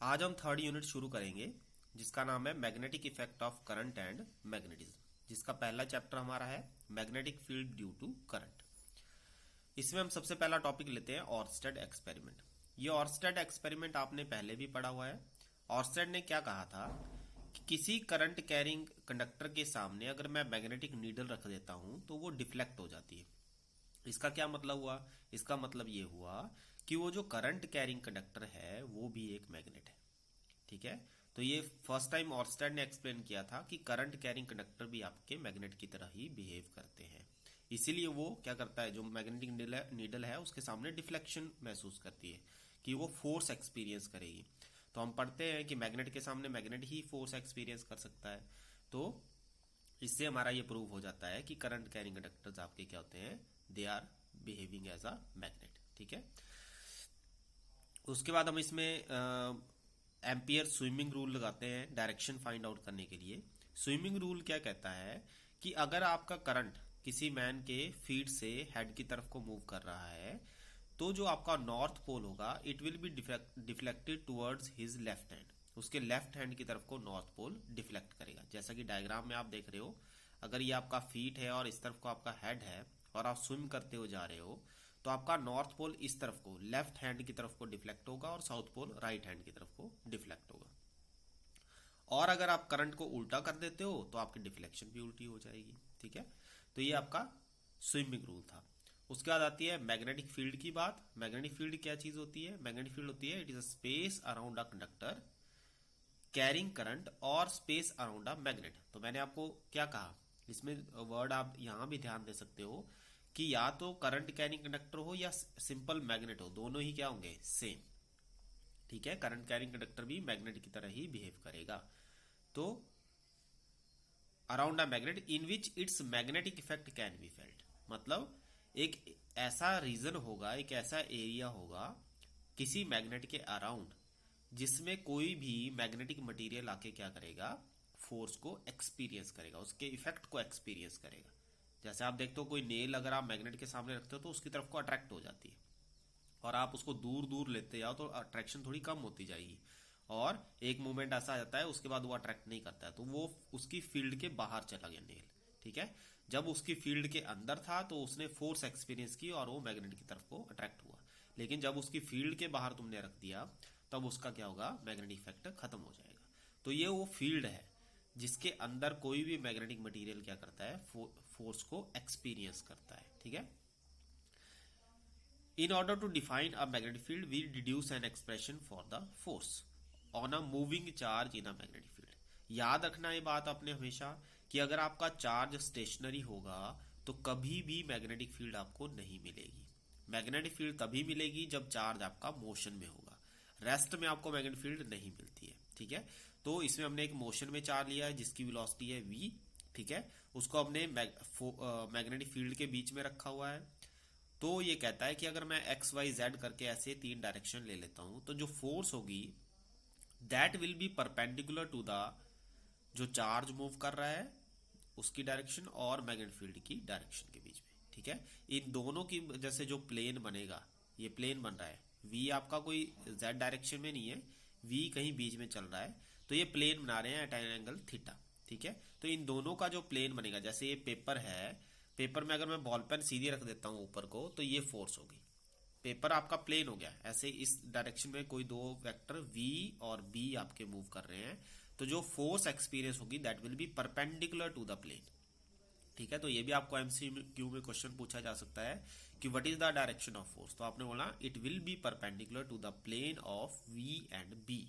आज हम third unit शुरू करेंगे जिसका नाम है magnetic effect of current and magnetism, जिसका पहला चैप्टर हमारा है magnetic field due to current. इसमें हम सबसे पहला टॉपिक लेते हैं ऑर्स्टेड एक्सपेरिमेंट। ये ऑर्स्टेड एक्सपेरिमेंट आपने पहले भी पढ़ा हुआ है। ऑर्स्टेड ने क्या कहा था कि किसी करंट कैरिंग कंडक्टर के सामने अगर मैं मैग्नेटिक नीडल रख देता हूं तो वो डिफ्लेक्ट हो जाती है। इसका क्या मतलब हुआ? इसका मतलब ये हुआ कि वो जो करंट कैरिंग कंडक्टर है वो भी एक मैग्नेट है। ठीक है, तो ये फर्स्ट टाइम ऑर्स्टेड ने एक्सप्लेन किया था कि करंट कैरिंग कंडक्टर भी आपके मैग्नेट की तरह ही बिहेव करते हैं। इसीलिए वो क्या करता है, जो मैग्नेटिक नीडल है उसके सामने डिफ्लेक्शन महसूस करती है कि वो फोर्स एक्सपीरियंस करेगी। तो हम पढ़ते हैं कि मैग्नेट के सामने मैग्नेट ही फोर्स एक्सपीरियंस कर सकता है। तो इससे हमारा ये प्रूव हो जाता है कि करंट कैरिंग कंडक्टर्स आपके क्या होते हैं, they are behaving as a magnet. ठीक है, उसके बाद हम इसमें एम्पियर स्विमिंग रूल लगाते हैं डायरेक्शन फाइंड आउट करने के लिए। स्विमिंग रूल क्या कहता है कि अगर आपका करंट किसी मैन के फीट से हेड की तरफ को मूव कर रहा है तो जो आपका नॉर्थ पोल होगा it will be deflected towards his left hand. उसके लेफ्ट हैंड की तरफ को नॉर्थ पोल डिफ्लेक्ट करेगा। जैसा कि डायग्राम में आप देख रहे हो, अगर ये आपका फीट है और इस तरफ को आपका हेड है और आप स्विम करते हुए जा रहे हो तो आपका नॉर्थ पोल इस तरफ को लेफ्ट हैंड की तरफ को डिफ्लेक्ट होगा और साउथ पोल राइट हैंड की तरफ को डिफ्लेक्ट होगा। और अगर आप करंट को उल्टा कर देते हो तो आपकी डिफ्लेक्शन भी उल्टी हो जाएगी। ठीक है, तो ये आपका स्विमिंग रूल था। उसके बाद आती है मैग्नेटिक फील्ड की बात। मैग्नेटिक फील्ड क्या चीज होती है? मैग्नेटिक फील्ड होती है it is a space around a conductor carrying current और स्पेस अराउंड अ मैग्नेट। तो मैंने आपको क्या कहा, इसमें वर्ड आप यहां भी ध्यान दे सकते हो कि या तो करंट कैरिंग कंडक्टर हो या सिंपल मैग्नेट हो, दोनों ही क्या होंगे, सेम। ठीक है, करंट कैरिंग कंडक्टर भी मैग्नेट की तरह ही बिहेव करेगा। तो around a magnet in which it's magnetic effect can be felt, मतलब एक ऐसा रीजन होगा, एक ऐसा एरिया होगा किसी मैग्नेट के अराउंड जिसमें कोई भी मैग्नेटिक मटेरियल आके क्या करेगा, फोर्स को एक्सपीरियंस करेगा, उसके इफेक्ट को एक्सपीरियंस करेगा। जैसे आप देखते हो कोई नेल अगर आप मैग्नेट के सामने रखते हो तो उसकी तरफ को अट्रैक्ट हो जाती है, और आप उसको दूर दूर लेते जाओ तो अट्रैक्शन थोड़ी कम होती जाएगी, और एक मोमेंट ऐसा आ जाता है उसके बाद वो अट्रैक्ट नहीं करता है, तो वो उसकी फील्ड के बाहर चला गया नेल। ठीक है, जब उसकी फील्ड के अंदर था तो उसने फोर्स एक्सपीरियंस की और वो मैग्नेट की तरफ को अट्रैक्ट हुआ। लेकिन जब उसकी फील्ड के बाहर तुमने रख दिया तब उसका क्या होगा, मैग्नेटिक इफेक्ट खत्म हो जाएगा। तो ये वो फील्ड है जिसके अंदर कोई भी मैग्नेटिक मटेरियल क्या करता है, फोर्स को एक्सपीरियंस करता है। ठीक है, in order to define a magnetic field we deduce an expression for the force on a moving charge in a magnetic field। याद रखना ये बात आपने हमेशा कि अगर आपका चार्ज स्टेशनरी होगा तो कभी भी मैग्नेटिक फील्ड आपको नहीं मिलेगी। मैग्नेटिक फील्ड तभी मिलेगी जब चार्ज आपका मोशन में होगा, रेस्ट में आपको मैग्नेटिक फील्ड नहीं मिलती है। ठीक है, तो इसमें हमने एक मोशन में चार्ज लिया है जिसकी वेलोसिटी है v। ठीक है, उसको हमने मैग्नेटिक फील्ड के बीच में रखा हुआ है। तो ये कहता है कि अगर मैं एक्स वाई जेड करके ऐसे तीन डायरेक्शन ले लेता हूं तो जो फोर्स होगी that will be perpendicular to the जो चार्ज मूव कर रहा है उसकी डायरेक्शन और मैग्नेटिक फील्ड की डायरेक्शन के बीच में। ठीक है, इन दोनों की जैसे जो प्लेन बनेगा, ये प्लेन बन रहा है, वी आपका कोई जेड डायरेक्शन में नहीं है, वी कहीं बीच में चल रहा है, तो ये प्लेन बना रहे हैं एट एन एंगल थीटा। ठीक है, तो इन दोनों का जो प्लेन बनेगा, जैसे ये पेपर है, पेपर में अगर मैं बॉल पेन सीधी रख देता हूं ऊपर को तो ये फोर्स होगी, पेपर आपका प्लेन हो गया। ऐसे इस डायरेक्शन में कोई दो वेक्टर v और b आपके मूव कर रहे हैं तो जो फोर्स एक्सपीरियंस होगी that will be perpendicular to the plane. ठीक है, तो ये भी आपको एमसीक्यू में क्वेश्चन पूछा जा सकता है कि what is the direction of force, तो आपने बोला it will be perpendicular to the plane of v and b।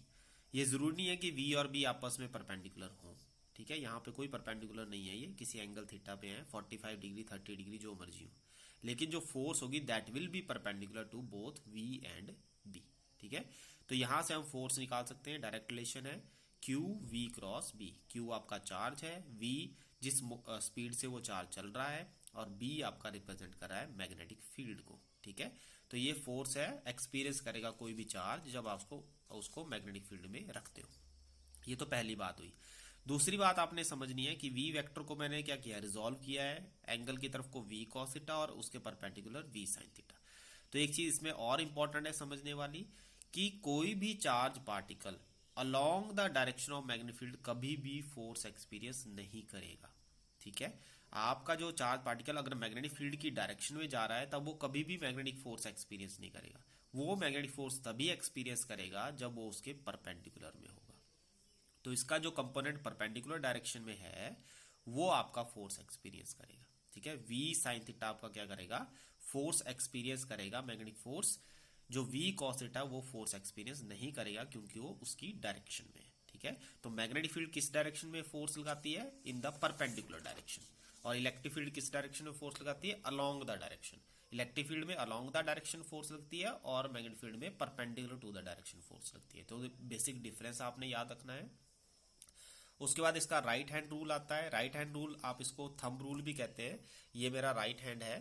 ये जरूरी नहीं है कि v और b आपस में परपेंडिकुलर हों। ठीक है, यहाँ पे कोई परपेंडिकुलर नहीं है, ये किसी एंगल थीटा पे है, 45 डिग्री 30 डिग्री जो मर्जी हो, लेकिन जो फोर्स होगी that will be perpendicular to both v and b। ठीक है, तो यहां से हम फोर्स निकाल सकते हैं, डायरेक्ट रिलेशन है q v cross b। q आपका चार्ज है, v जिस स्पीड से वो चार्ज चल रहा है, और b आपका रिप्रेजेंट कर रहा है मैग्नेटिक फील्ड को। ठीक है, तो ये फोर्स है, एक्सपीरियंस करेगा कोई भी चार्ज जब आप उसको मैग्नेटिक फील्ड में रखते हो। ये तो पहली बात हुई। दूसरी बात आपने समझनी है कि v वेक्टर को मैंने क्या किया, रिजॉल्व किया है एंगल की तरफ को v cos थीटा और उसके परपेंडिकुलर v sin थीटा। तो एक चीज इसमें और इंपॉर्टेंट है समझने वाली कि कोई भी charge particle along the direction of magnetic field कभी भी फोर्स एक्सपीरियंस नहीं करेगा। ठीक है, आपका जो चार्ज पार्टिकल अगर मैग्नेटिक फील्ड की डायरेक्शन में जा रहा है तब वो कभी भी मैग्नेटिक फोर्स एक्सपीरियंस नहीं करेगा। वो मैग्नेटिक फोर्स तभी एक्सपीरियंस करेगा जब वो उसके परपेंडिकुलर में होगा। तो इसका जो कंपोनेंट परपेंडिकुलर डायरेक्शन में है वो आपका फोर्स एक्सपीरियंस करेगा। ठीक है, v sin थीटा आपका क्या करेगा, फोर्स एक्सपीरियंस करेगा मैग्नेटिक फोर्स। जो v cos थीटा वो फोर्स एक्सपीरियंस नहीं करेगा क्योंकि वो उसकी डायरेक्शन में है। ठीक है, तो मैग्नेटिक फील्ड किस डायरेक्शन में फोर्स लगाती है, इन द परपेंडिकुलर डायरेक्शन। और इलेक्ट्रिक फील्ड किस डायरेक्शन में फोर्स लगाती है, along the direction. Electric field में अलोंग द डायरेक्शन फोर्स लगती है और मैग्नेटिक फील्ड में perpendicular to the direction force लगती है। तो बेसिक डिफरेंस आपने याद रखना है। उसके बाद इसका राइट हैंड रूल आता है। राइट हैंड रूल आप इसको थंब रूल भी कहते हैं। ये मेरा राइट हैंड है।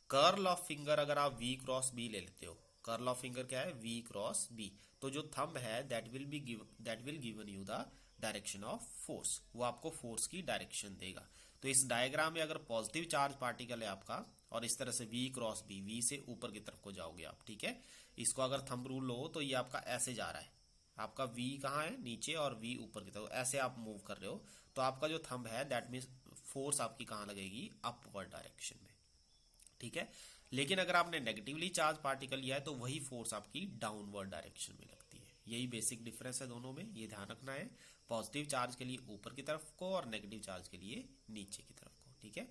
कर्ल ऑफ फिंगर अगर आप v क्रॉस b ले लेते हो, कर्ल ऑफ फिंगर क्या है, v क्रॉस b, तो जो थंब है that will given you the direction of force, वो आपको फोर्स की डायरेक्शन देगा। तो इस डायग्राम में अगर पॉजिटिव चार्ज पार्टिकल है आपका और इस तरह से v क्रॉस b, v से ऊपर की तरफ को जाओगे आप। ठीक है, इसको अगर थंब रूल लो तो ये आपका ऐसे जा रहा है, आपका v कहाँ है, नीचे, और v ऊपर की तरफ, ऐसे आप मूव कर रहे हो। तो आपका जो थंब है दैट मीन्स फोर्स आपकी कहाँ लगेगी, अपवर्ड डायरेक्शन में। ठीक है, लेकिन अगर आपने नेगेटिवली चार्ज पार्टिकल लिया है तो वही फोर्स आपकी डाउनवर्ड डायरेक्शन में लगती है। यही बेसिक डिफरेंस है दोनों में, ये ध्यान रखना है। पॉजिटिव चार्ज के लिए ऊपर की तरफ को और नेगेटिव चार्ज के लिए नीचे की तरफ को। ठीक है,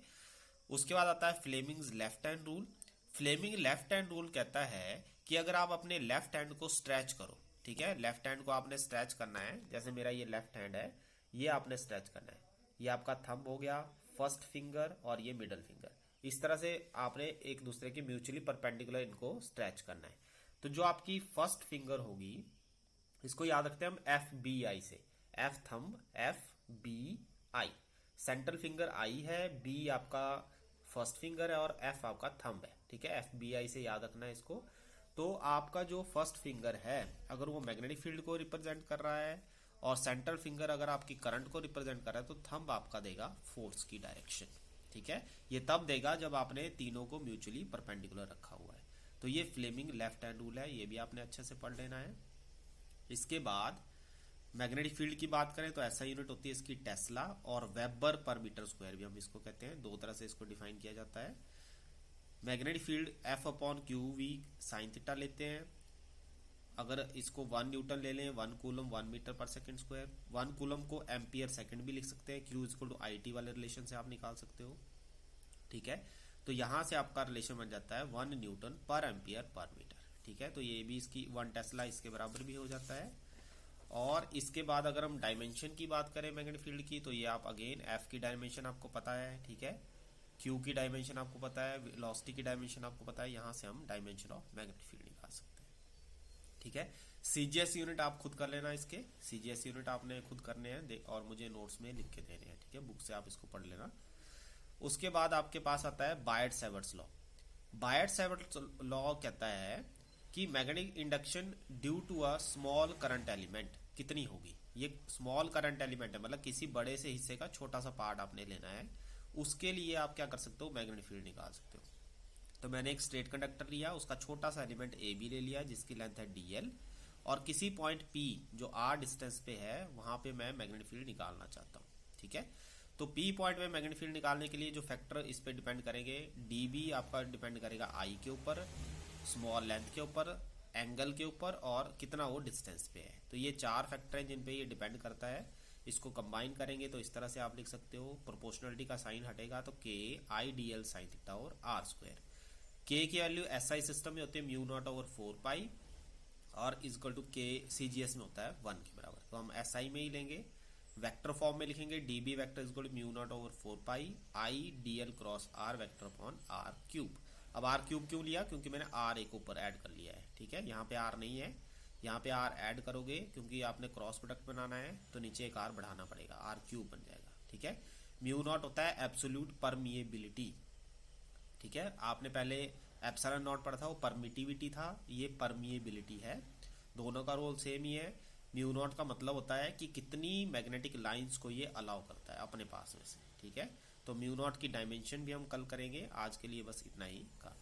उसके बाद आता है Fleming's left hand rule. Fleming left hand rule कहता है कि अगर आप अपने लेफ्ट हैंड को स्ट्रेच करो, ठीक है, लेफ्ट हैंड को आपने स्ट्रेच करना है, जैसे मेरा ये लेफ्ट हैंड है, ये आपने स्ट्रेच करना है। ये आपका थंब हो गया, फर्स्ट फिंगर और ये मिडल फिंगर, इस तरह से आपने एक दूसरे के म्यूचुअली परपेंडिकुलर इनको स्ट्रेच करना है। तो जो आपकी फर्स्ट फिंगर होगी, इसको याद रखते हैं हम एफ बी आई से, F thumb, F B I, central finger I है, बी आपका फर्स्ट फिंगर है और एफ आपका थंब है। ठीक है, एफ बी आई से याद रखना है इसको। तो आपका जो फर्स्ट फिंगर है अगर वो मैग्नेटिक फील्ड को रिप्रेजेंट कर रहा है और सेंट्रल फिंगर अगर आपकी करंट को रिप्रेजेंट कर रहा है, तो थंब आपका देगा फोर्स की डायरेक्शन। ठीक है, ये तब देगा जब आपने तीनों को म्यूचुअली परपेंडिकुलर रखा हुआ है। तो ये फ्लेमिंग लेफ्ट हैंड रूल है, ये भी आपने अच्छे से पढ़ लेना है। इसके बाद मैग्नेटिक फील्ड की बात करें तो ऐसा यूनिट होती है इसकी टेस्ला, और वेबर पर मीटर स्क्वायर भी हम इसको कहते हैं। दो तरह से इसको डिफाइन किया जाता है। Magnetic field F upon Q V sine theta लेते हैं। अगर इसको 1 न्यूटन ले लें, 1 कूलम 1 मीटर पर सेकंड स्क्वायर, 1 कूलम को एम्पियर सेकंड भी लिख सकते हैं, Q equal to I T वाले रिलेशन से आप निकाल सकते हो। ठीक है, तो यहां से आपका रिलेशन बन जाता है 1 न्यूटन पर एम्पियर पर मीटर। ठीक है, तो ये भी इसकी 1 टेस्ला इसके बराबर भी हो जाता है। और इसके बाद अगर हम डायमेंशन की बात करें मैग्नेटिक फील्ड की, तो ये आप अगेन एफ की डायमेंशन आपको पता है। ठीक है, क्यू की डायमेंशन आपको पता है, वेलोसिटी की डायमेंशन आपको पता है, यहां से हम डायमेंशन ऑफ मैग्नेटिक फील्ड निकाल सकते हैं। ठीक है, सीजीएस यूनिट आप खुद कर लेना, इसके सीजीएस यूनिट आपने खुद करने हैं और मुझे नोट्स में लिख के देने हैं। ठीक है, बुक से आप इसको पढ़ लेना। उसके बाद आपके पास आता है बायट-सैवर्ट्स लॉ। बायट-सैवर्ट्स लॉ कहता है कि magnetic induction due to a small current element कितनी होगी। ये स्मॉल करंट एलिमेंट है, मतलब किसी बड़े से हिस्से का छोटा सा पार्ट आपने लेना है, उसके लिए आप क्या कर सकते हो, मैग्नेटिक फील्ड निकाल सकते हो। तो मैंने एक स्ट्रेट कंडक्टर लिया, उसका छोटा सा एलिमेंट ए बी ले लिया जिसकी लेंथ है dl, और किसी पॉइंट P जो r डिस्टेंस पे है वहां पे मैं मैग्नेटिक फील्ड निकालना चाहता हूँ। ठीक है, तो P पॉइंट में मैग्नेटिक फील्ड निकालने के लिए जो फैक्टर इस पे डिपेंड करेंगे, dB आपका डिपेंड करेगा I के ऊपर, स्मॉल लेंथ के ऊपर, एंगल के ऊपर, और कितना वो डिस्टेंस पे है। तो ये 4 फैक्टर हैं जिन पे ये डिपेंड करता है। इसको कंबाइन करेंगे तो इस तरह से आप लिख सकते हो, प्रोपोर्शनलिटी का साइन हटेगा तो k आई dl साइन थीटा और r स्क्वायर। k की वैल्यू SI सिस्टम में होती है म्यू नॉट ओवर 4 पाई, और इक्वल टू k CGS में होता है 1 के बराबर। तो हम SI में ही लेंगे, वेक्टर फॉर्म में लिखेंगे, dB vector equal to mu naught over 4 pi I dl cross r vector upon r cube. अब r क्यूब क्यों लिया, क्योंकि मैंने r एक ऊपर ऐड कर लिया है। ठीक है, यहाँ पे r नहीं है, यहाँ पे r ऐड करोगे क्योंकि आपने क्रॉस प्रोडक्ट बनाना है तो नीचे एक r बढ़ाना पड़ेगा, r क्यूब बन जाएगा। ठीक है, म्यू नॉट होता है एब्सोल्यूट परमिएबिलिटी। ठीक है, आपने पहले एप्सिलॉन नॉट पढ़ा था, वो परमिटिविटी था, ये परमिएबिलिटी है, दोनों का रोल सेम ही है। म्यू नॉट का मतलब होता है कि कितनी मैग्नेटिक लाइंस को ये अलाउ करता है अपने पास में से। ठीक है, तो म्यू नॉट की डायमेंशन भी हम कल करेंगे, आज के लिए बस इतना ही काफी।